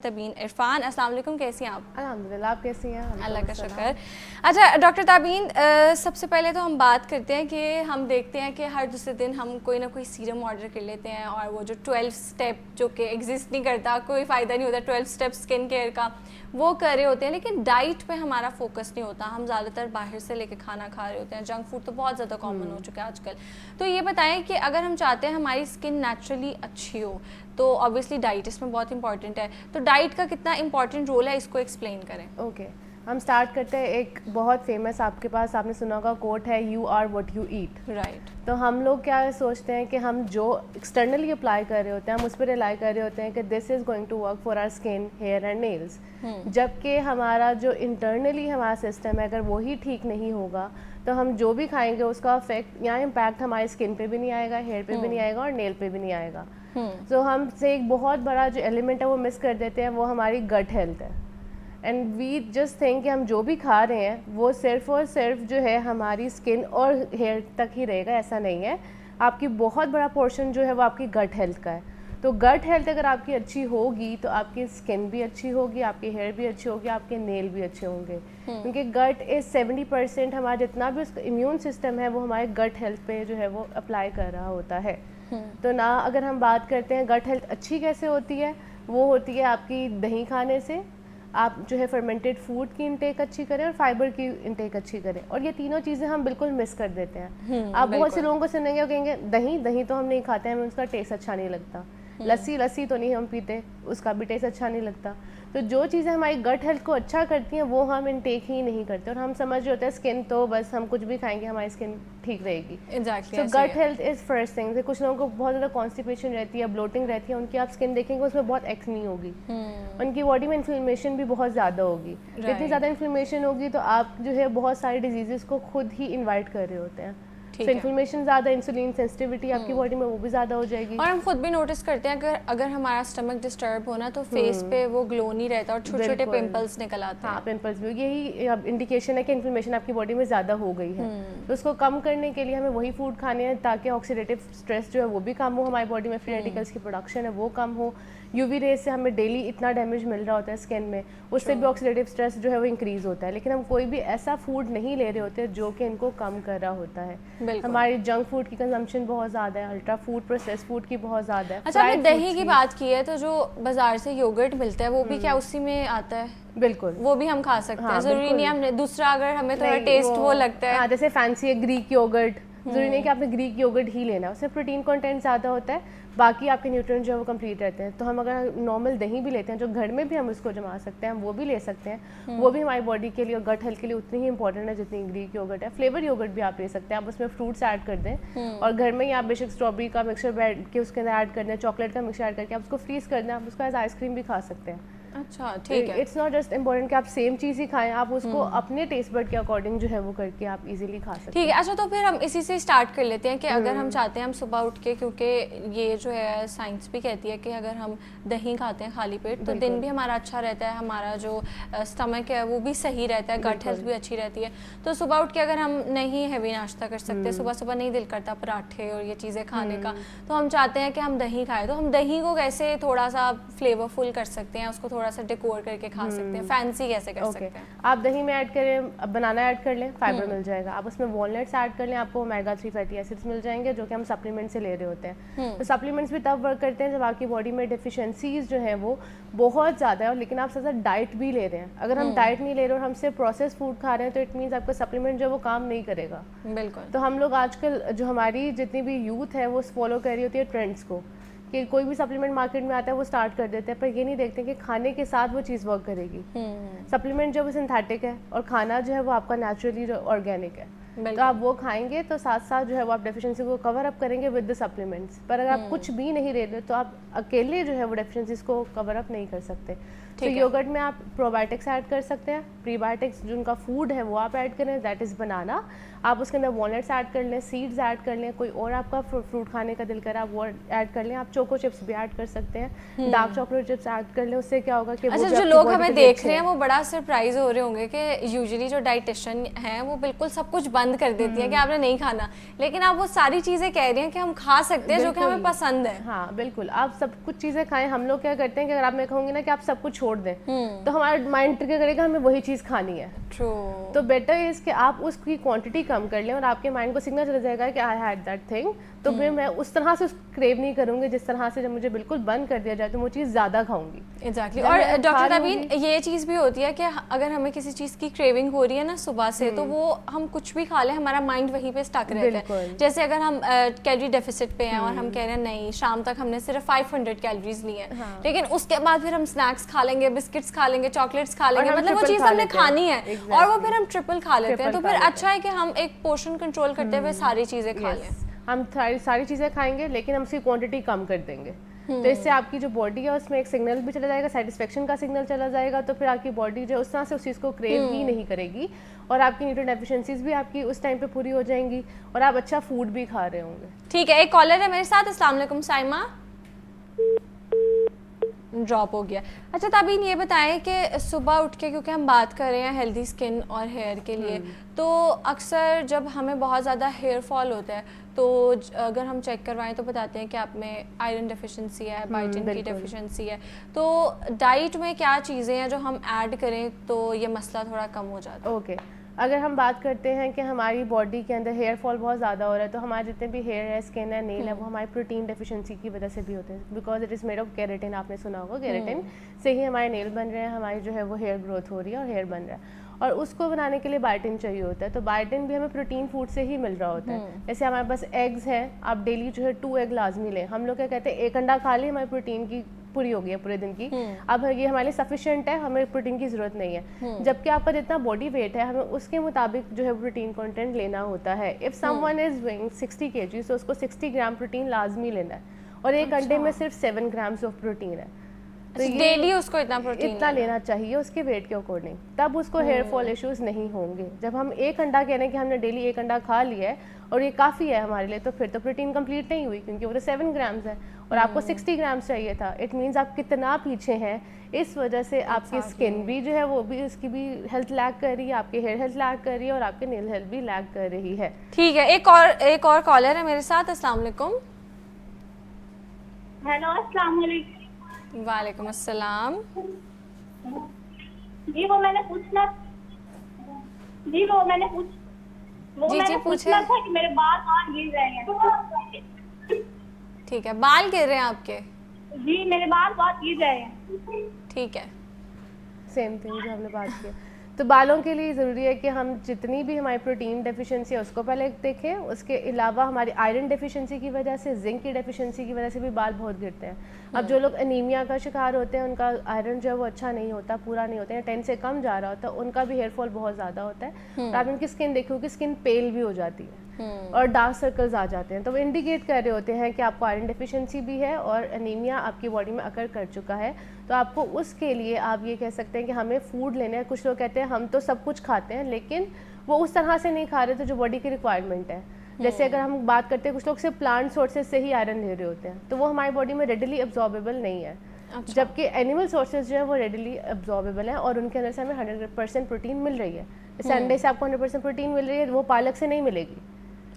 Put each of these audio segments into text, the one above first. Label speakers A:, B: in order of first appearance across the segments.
A: तबीन इरफान, अस्सलाम वालेकुम, कैसी हैं आप?
B: अल्हम्दुलिल्लाह, आप कैसी हैं?
A: अल्लाह का शुक्र। अच्छा डॉक्टर तबीन, सबसे पहले तो हम बात करते हैं कि हम देखते हैं कि हर दूसरे दिन हम कोई ना कोई सीरम ऑर्डर कर लेते हैं और वो जो 12 स्टेप जो कि एग्जिस्ट नहीं करता, कोई फ़ायदा नहीं होता 12 स्टेप स्किन केयर का, वो कर रहे होते हैं, लेकिन डाइट पे हमारा फोकस नहीं होता। हम ज़्यादातर बाहर से लेके खाना खा रहे होते हैं, जंक फूड तो बहुत ज़्यादा कॉमन हो चुका है आजकल। तो ये बताएं कि अगर हम चाहते हैं हमारी स्किन नेचुरली अच्छी हो तो ऑब्वियसली डाइट इसमें बहुत इंपॉर्टेंट है, तो डाइट का कितना इंपॉर्टेंट रोल है इसको एक्सप्लेन करें।
B: ओके, हम स्टार्ट करते हैं। एक बहुत फेमस आपके पास आपने सुना होगा कोट है, you are what you eat.
A: Right.
B: तो हम लोग क्या सोचते हैं कि हम जो एक्सटर्नली अप्लाई कर रहे होते हैं हम उस पर रिलाई कर रहे होते हैं कि this is going to work for our skin, hair and nails. जबकि हमारा जो इंटरनली हमारा सिस्टम है अगर वही ठीक नहीं होगा तो हम जो भी खाएंगे उसका इफेक्ट या इम्पैक्ट हमारी स्किन पे भी नहीं आएगा, हेयर पे भी नहीं आएगा और नेल पे भी नहीं आएगा। तो हमसे एक बहुत बड़ा जो एलिमेंट है वो मिस कर देते हैं, वो हमारी गट हेल्थ है। एंड वी जस्ट थिंक कि हम जो भी खा रहे हैं वो सिर्फ और सिर्फ जो है हमारी स्किन और हेयर तक ही रहेगा, ऐसा नहीं है। आपकी बहुत बड़ा पोर्शन जो है वो आपकी गट हेल्थ का है। तो गट हेल्थ अगर आपकी अच्छी होगी तो आपकी स्किन भी अच्छी होगी, आपकी हेयर भी अच्छी होगी, आपके नेल भी अच्छे होंगे। क्योंकि गट इज 70% हमारा जितना भी उसका इम्यून सिस्टम है वो हमारे गट हेल्थ पे जो है वो अप्लाई कर रहा होता है। तो ना अगर हम बात करते हैं गट हेल्थ अच्छी कैसे होती है, वो होती है आपकी दही खाने से, आप जो है फर्मेंटेड फूड की इंटेक अच्छी करें और फाइबर की इंटेक अच्छी करें। और ये तीनों चीज़ें हम बिल्कुल मिस कर देते हैं। आप बहुत से लोगों को सुनेंगे और कहेंगे दही दही तो हम नहीं खाते हैं, हमें उसका टेस्ट अच्छा नहीं लगता। लस्सी तो नहीं हम पीते, उसका भी टेस्ट अच्छा नहीं लगता। तो जो चीज़ें हमारी गट हेल्थ को अच्छा करती हैं वो हम इनटेक ही नहीं करते और हम समझ रहे होते हैं स्किन तो बस हम कुछ भी खाएंगे हमारी स्किन ठीक रहेगी।
A: एग्जैक्टली।
B: तो gut health is first thing. कुछ लोगों को बहुत ज़्यादा कॉन्स्टिपेशन रहती है, ब्लोटिंग रहती है, उनकी आप स्किन देखेंगे उसमें बहुत एक्नी होगी, उनकी बॉडी में इन्फ्लेमेशन भी बहुत ज़्यादा होगी। जितनी ज़्यादा इन्फ्लेमेशन होगी तो आप जो है बहुत सारी डिजीज़ को खुद ही इन्वाइट कर रहे होते हैं। तो इन्फ्लेमेशन ज़्यादा, इंसुलिन सेंसिटिविटी आपकी बॉडी में वो भी ज़्यादा हो जाएगी।
A: और हम खुद भी नोटिस करते हैं अगर हमारा स्टमक डिस्टर्ब होना तो फेस पे वो ग्लो नहीं रहता और छोटे छोटे पिंपल्स निकल आते हैं।
B: हाँ, पिंपल्स भी, यही अब इंडिकेशन है कि इन्फ्लेमेशन आपकी बॉडी में ज़्यादा हो गई है। तो उसको कम करने के लिए हमें वही फूड खाने हैं ताकि ऑक्सीडेटिव स्ट्रेस जो है वो भी कम हो, हमारी बॉडी में फ्री रेडिकल्स की प्रोडक्शन है वो कम हो। यूवी रेज से हमें डेली इतना डैमेज मिल रहा होता है स्किन में, उससे भी ऑक्सीडेटिव स्ट्रेस जो है वो इंक्रीज होता है। लेकिन हम कोई भी ऐसा फूड नहीं ले रहे होते जो कि इनको कम कर रहा होता है। हमारी जंक फूड की कंजम्पशन बहुत ज़्यादा है, अल्ट्रा फूड, प्रोसेस फूड की बहुत ज़्यादा है।
A: अच्छा, आपने दही की बात की है तो जो बाजार से योगर्ट मिलता है वो भी क्या उसी में आता है?
B: बिल्कुल,
A: वो भी हम खा सकते हैं, जरूरी नहीं हम दूसरा अगर हमें थोड़ा टेस्ट वो लगता है।
B: जैसे फैंसी है ग्रीक योगर्ट, जरूरी नहीं कि आपने ग्रीक योगर्ट ही लेना है, उससे प्रोटीन कंटेंट ज़्यादा होता है, बाकी आपके न्यूट्रिएंट जो है वो कंप्लीट रहते हैं। तो हम अगर नॉर्मल दही भी लेते हैं जो घर में भी हम उसको जमा सकते हैं, हम वो भी ले सकते हैं। वो भी हमारी बॉडी के लिए और गट हेल्थ के लिए उतनी ही इंपॉर्टेंट है जितनी ग्रीक योगर्ट है। फ्लेवर योगर्ट भी आप ले सकते हैं, आप उसमें फ्रूट्स ऐड कर दें और घर में ही आप बेशक स्ट्रॉबेरी का मिक्सचर बैठ के उसके अंदर ऐड कर दें, चॉकलेट का मिक्सचर ऐड करके आप उसको फ्रीज कर दें, आप उसको एज आइसक्रीम भी खा सकते हैं।
A: अच्छा, ठीक है।
B: इट्स नॉट जस्ट इम्पोर्टेंट कि आप सेम चीज़ ही खाएं, आप उसको अपने टेस्ट बड के अकॉर्डिंग जो है वो करके आप इजीली खा सकते हैं।
A: ठीक है। अच्छा, तो फिर हम इसी से स्टार्ट कर लेते हैं कि अगर हम चाहते हैं हम सुबह उठ के, क्योंकि ये जो है साइंस भी कहती है कि अगर हम दही खाते हैं खाली पेट तो दिन भी हमारा अच्छा रहता है, हमारा जो स्टमक है वो भी सही रहता है, गट हेल्थ भी अच्छी रहती है। तो सुबह उठ के अगर हम नहीं हैवी नाश्ता कर सकते, सुबह सुबह नहीं दिल करता पराठे और ये चीज़ें खाने का, तो हम चाहते हैं कि हम दही खाएं, तो हम दही को कैसे थोड़ा सा फ्लेवरफुल कर सकते हैं, उसको थोड़ा सा डेकोर करके खा सकते हैं, फैंसी कैसे कर सकते हैं?
B: आप दही में ऐड करें, बनाना ऐड कर लें, फाइबर मिल जाएगा। आप उसमें वॉलनट्स ऐड कर लें, आपको ओमेगा 3 फैटी एसिड्स मिल जाएंगे जो कि हम सप्लीमेंट से ले रहे होते हैं। तो सप्लीमेंट्स भी तब वर्क करते हैं जब आपकी बॉडी में डेफिशिएंसीज जो है वो बहुत ज़्यादा है और लेकिन आप साथ डाइट भी ले रहे हैं। अगर हम डाइट नहीं ले रहे और हम सिर्फ प्रोसेस फूड खा रहे हैं तो इट मीन्स आपका सप्लीमेंट जो है वो काम नहीं करेगा।
A: बिल्कुल।
B: तो हम लोग आजकल जो हमारी जितनी भी यूथ है वो फॉलो कर रही होती है ट्रेंड्स को कि कोई भी सप्लीमेंट मार्केट में आता है वो स्टार्ट कर देते हैं, पर ये नहीं देखते कि खाने के साथ वो चीज़ वर्क करेगी। सप्लीमेंट जो वो सिंथेटिक है और खाना जो है वो आपका नेचुरली जो ऑर्गेनिक है। तो आप वो खाएंगे तो साथ साथ जो है वो आप डेफिशिएंसी को कवर अप करेंगे विद द सप्लीमेंट्स। पर अगर आप कुछ भी नहीं ले रहे तो आप अकेले जो है वो डेफिशिएंसीज को कवर अप नहीं कर सकते। तो योगर्ट में आप प्रोबायोटिक्स ऐड कर सकते हैं, प्रीबायोटिक्स जिनका फूड है वो आप ऐड करें, दैट इज़ बनाना। आप उसके अंदर वॉलनट्स ऐड कर लें, सीड्स ऐड कर लें, कोई और आपका फ्रूट खाने का दिल करे आप वो ऐड कर लें। आप चोको चिप्स भी ऐड कर सकते हैं, डार्क चॉकलेट चिप्स ऐड कर लें, उससे क्या होगा कि
A: अच्छा, जो लोग हमें देख रहे हैं वो बड़ा सरप्राइज हो रहे होंगे कि यूजुअली जो डाइटिशियन हैं वो बिल्कुल सब कुछ बंद बंद कर देती हैं कि आपने नहीं खाना, लेकिन आप वो सारी चीज़ें कह रही हैं कि हम खा सकते हैं जो कि हमें पसंद है।
B: हाँ बिल्कुल, आप सब कुछ चीज़ें खाएं। हम लोग क्या करते हैं कि अगर आप मैं कहूँगी ना कि आप सब कुछ छोड़ दें तो हमारा माइंड ट्रिगर करेगा हमें वही चीज़ खानी है।
A: ट्रू।
B: तो बेटर इज़ कि आप उसकी क्वांटिटी कम कर लें और आपके माइंड को सिग्नल चला जाएगा कि आई हैड दैट थिंग, तो फिर मैं उस तरह से क्रेव नहीं करूँगी जिस तरह से जब मुझे बिल्कुल बंद कर दिया जाए तो वो चीज़ ज़्यादा खाऊंगी।
A: एग्जैक्टली। और डॉक्टर नवीन ये चीज़ भी होती है कि अगर हमें किसी चीज़ की क्रेविंग हो रही है ना सुबह से, तो वो हम कुछ भी खा लें हमारा माइंड वहीं पे स्टक रहता है। जैसे अगर हम कैलोरी डेफिसिट पे हैं और हम कह रहे हैं नहीं शाम तक हमने सिर्फ 500 कैलोरीज ली हैं, लेकिन उसके बाद फिर हम स्नैक्स खा लेंगे, बिस्किट्स खा लेंगे, चॉकलेट्स खा लेंगे, मतलब वो चीज़ हमने खानी है और वो फिर हम ट्रिपल खा लेते हैं। तो फिर अच्छा है कि हम एक पोर्शन कंट्रोल करते हुए सारी चीज़ें खा लें।
B: हम सारी चीज़ें खाएंगे लेकिन हम उसकी क्वांटिटी कम कर देंगे, तो इससे आपकी जो बॉडी है उसमें एक सिग्नल भी चला जाएगा, सेटिस्फेक्शन का सिग्नल चला जाएगा, तो फिर आपकी बॉडी जो उस तरह से उस चीज़ को क्रेव ही नहीं करेगी और आपकी न्यूट्रिएंट डेफिशिएंसीज भी आपकी उस टाइम पे पूरी हो जाएंगी और आप अच्छा फूड भी खा रहे होंगे।
A: ठीक है, एक कॉलर है मेरे साथ। अस्सलाम वालेकुम साइमा। ड्रॉप हो गया। अच्छा ताबीन ये बताएं कि सुबह उठ के, क्योंकि हम बात कर रहे हैं हेल्दी स्किन और हेयर के लिए, तो अक्सर जब हमें बहुत ज़्यादा हेयर फॉल होता है तो अगर हम चेक करवाएं तो बताते हैं कि आप में आयरन डेफिशिएंसी है, बायोटिन की डेफिशिएंसी है, तो डाइट में क्या चीज़ें हैं जो हम ऐड करें तो ये मसला थोड़ा कम हो जाता है?
B: ओके, अगर हम बात करते हैं कि हमारी बॉडी के अंदर हेयर फॉल बहुत ज़्यादा हो रहा है, तो हमारे जितने भी हेयर है, स्किन है, नेल है, वो हमारी प्रोटीन डेफिशिएंसी की वजह से भी होते हैं, because it is made of keratin. आपने सुना होगा केराटिन से ही हमारे नेल बन रहे हैं, हमारी जो है वो हेयर ग्रोथ हो रही है और हेयर बन रहा है, और उसको बनाने के लिए बायोटिन चाहिए होता है। तो बायोटिन भी हमें प्रोटीन फूड से ही मिल रहा होता है। जैसे हमारे पास एग्स हैं, आप डेली जो है 2 एग लाजमी लें। हम लोग क्या कहते हैं, एक अंडा खा लें हमारी प्रोटीन की पूरी हो गई है पूरे दिन की, अब ये हमारे लिए सफिशिएंट है, हमें प्रोटीन की ज़रूरत नहीं है। जबकि आपका जितना बॉडी वेट है हमें उसके मुताबिक जो है प्रोटीन कंटेंट लेना होता है। If someone is weighing 60 kg तो उसको 60 ग्राम प्रोटीन लाजमी लेना है, और एक अंडे में सिर्फ 7 ग्राम्स ऑफ प्रोटीन है,
A: तो डेली उसको इतना प्रोटीन
B: इतना लेना चाहिए उसके वेट के अकॉर्डिंग, तब उसको हेयर फॉल इश्यूज नहीं होंगे। जब हम एक अंडा कह रहे हैं कि हमने डेली एक अंडा खा लिया है और ये काफ़ी है हमारे लिए, तो फिर तो प्रोटीन कंप्लीट नहीं हुई, क्योंकि वो तो 7 ग्राम्स है और आपको 60 ग्राम्स चाहिए था। इट मीन्स आप कितना पीछे हैं, इस वजह से आपकी स्किन भी जो है वो भी, उसकी भी हेल्थ लैग कर रही है, आपकी हेयर हेल्थ लैग कर रही है और आपके नेल हेल्थ भी लैग कर रही है।
A: ठीक है, एक और कॉलर है मेरे साथ। अस्सलाम वालेकुम।
C: हेलो, अस्सलाम वालेकुम।
A: वालेकुम अस्सलाम।
C: जी वो मैंने पूछना था कि मेरे बाल कहाँ गिर रहे हैं।
A: ठीक है, बाल गिर रहे हैं आपके?
C: जी मेरे बाल बहुत गिर रहे हैं।
A: ठीक है,
B: सेम थिंग जो हमने बात की। तो बालों के लिए ज़रूरी है कि हम जितनी भी हमारी प्रोटीन डेफिशिएंसी है उसको पहले देखें, उसके अलावा हमारी आयरन डेफिशिएंसी की वजह से, जिंक की डेफिशिएंसी की वजह से भी बाल बहुत गिरते हैं। अब जो लोग एनीमिया का शिकार होते हैं, उनका आयरन जो है वो अच्छा नहीं होता, पूरा नहीं होता है, 10 से कम जा रहा होता है, उनका भी हेयर फॉल बहुत ज़्यादा होता है। और आप उनकी स्किन देखो कि स्किन पेल भी हो जाती है और डार्क सर्कल्स आ जाते हैं, तो वो इंडिकेट कर रहे होते हैं कि आपको आयरन डेफिशिएंसी भी है और एनीमिया आपकी बॉडी में अकर कर चुका है। तो आपको उसके लिए आप ये कह सकते हैं कि हमें फूड लेना है। कुछ लोग कहते हैं हम तो सब कुछ खाते हैं, लेकिन वो उस तरह से नहीं खा रहे तो जो बॉडी की रिक्वायरमेंट है। जैसे अगर हम बात करते हैं, कुछ लोग सिर्फ प्लांट सोर्सेज से ही आयरन ले रहे होते हैं, तो वो हमारी बॉडी में रेडिली एब्जॉर्बेबल नहीं है। अच्छा। जबकि एनिमल सोर्सेज जो है वो रेडिली एब्जॉर्बेबल है और उनके अंदर से हमें 100% प्रोटीन मिल रही है। जैसे अंडे से आपको 100% प्रोटीन मिल रही है, वो पालक से नहीं मिलेगी।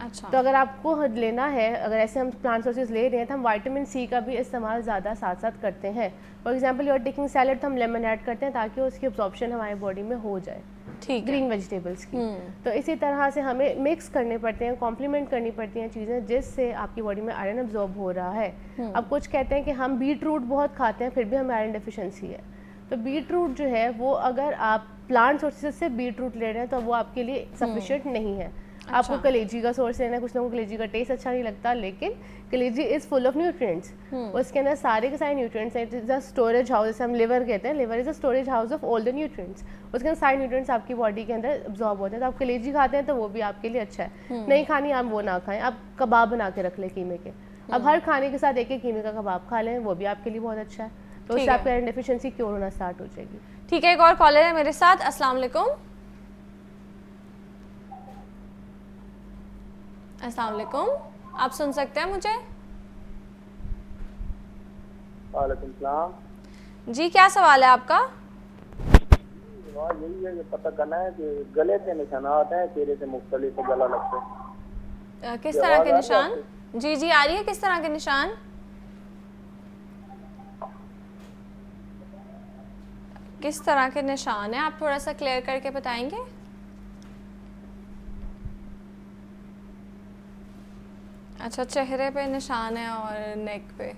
A: अच्छा।
B: तो अगर आपको लेना है, अगर ऐसे हम प्लांट सोर्सेज ले रहे हैं, तो हम विटामिन सी का भी इस्तेमाल ज़्यादा साथ साथ करते हैं। For example you are taking salad, तो हम लेमन ऐड करते हैं ताकि उसकी एब्जॉर्प्शन हमारी बॉडी में हो जाए,
A: ठीक,
B: ग्रीन वेजिटेबल्स की। तो इसी तरह से हमें मिक्स करने पड़ते हैं, कॉम्प्लीमेंट करनी पड़ती हैं चीज़ें, जिससे आपकी बॉडी में आयरन एब्जॉर्ब हो रहा है। अब कुछ कहते हैं कि हम बीट रूट बहुत खाते हैं फिर भी हमें आयरन डेफिशिएंसी है। तो बीट रूट जो है वो, अगर आप प्लांट सोर्सेज से बीट रूट ले रहे हैं तो वो आपके लिए सफिशिएंट नहीं है। अच्छा। आपको कलेजी का सोर्स लेना है। कुछ लोगों को कलेजी का टेस्ट अच्छा नहीं लगता, लेकिन कलेजी इज़ फुल ऑफ न्यूट्रिएंट्स। उसके अंदर सारे के सारे न्यूट्रिएंट्स हैं। It is a storage house, जैसे हम लिवर कहते हैं, liver is a storage house of all the nutrients. उसके अंदर सारे न्यूट्रिएंट्स आपकी बॉडी के अंदर एब्जॉर्ब होते हैं। तो आप कलेजी खाते हैं तो वो भी आपके लिए अच्छा है। नहीं खानी आप वो ना खाएं, आप कबाब बना के रख लें कीमे के। अब हर खाने के साथ एक एक कीमे का कबाब खा लें, वो भी आपके लिए बहुत अच्छा है। तो उससे आपकी आयरन डेफिशिएंसी क्योर होना स्टार्ट हो जाएगी।
A: ठीक है, एक और कॉलर है मेरे साथ। अस्सलाम वालेकुम। अस्सलाम वालेकुम, आप सुन सकते हैं मुझे?
D: वालेकुम सलाम।
A: जी, क्या सवाल है आपका?
D: सवाल यही है कि पता करना है कि गले के निशानात हैं, चेहरे से मुख्तलिफ गला लगता है।
A: किस
D: ये
A: तरह
D: आवाज़
A: के
D: आ रही है
A: निशान?
D: आपको?
A: जी जी आ रही है, किस तरह के निशान? किस तरह के निशान है, आप थोड़ा सा क्लियर करके बताएंगे? अच्छा, चेहरे पे निशान है और नेक पे।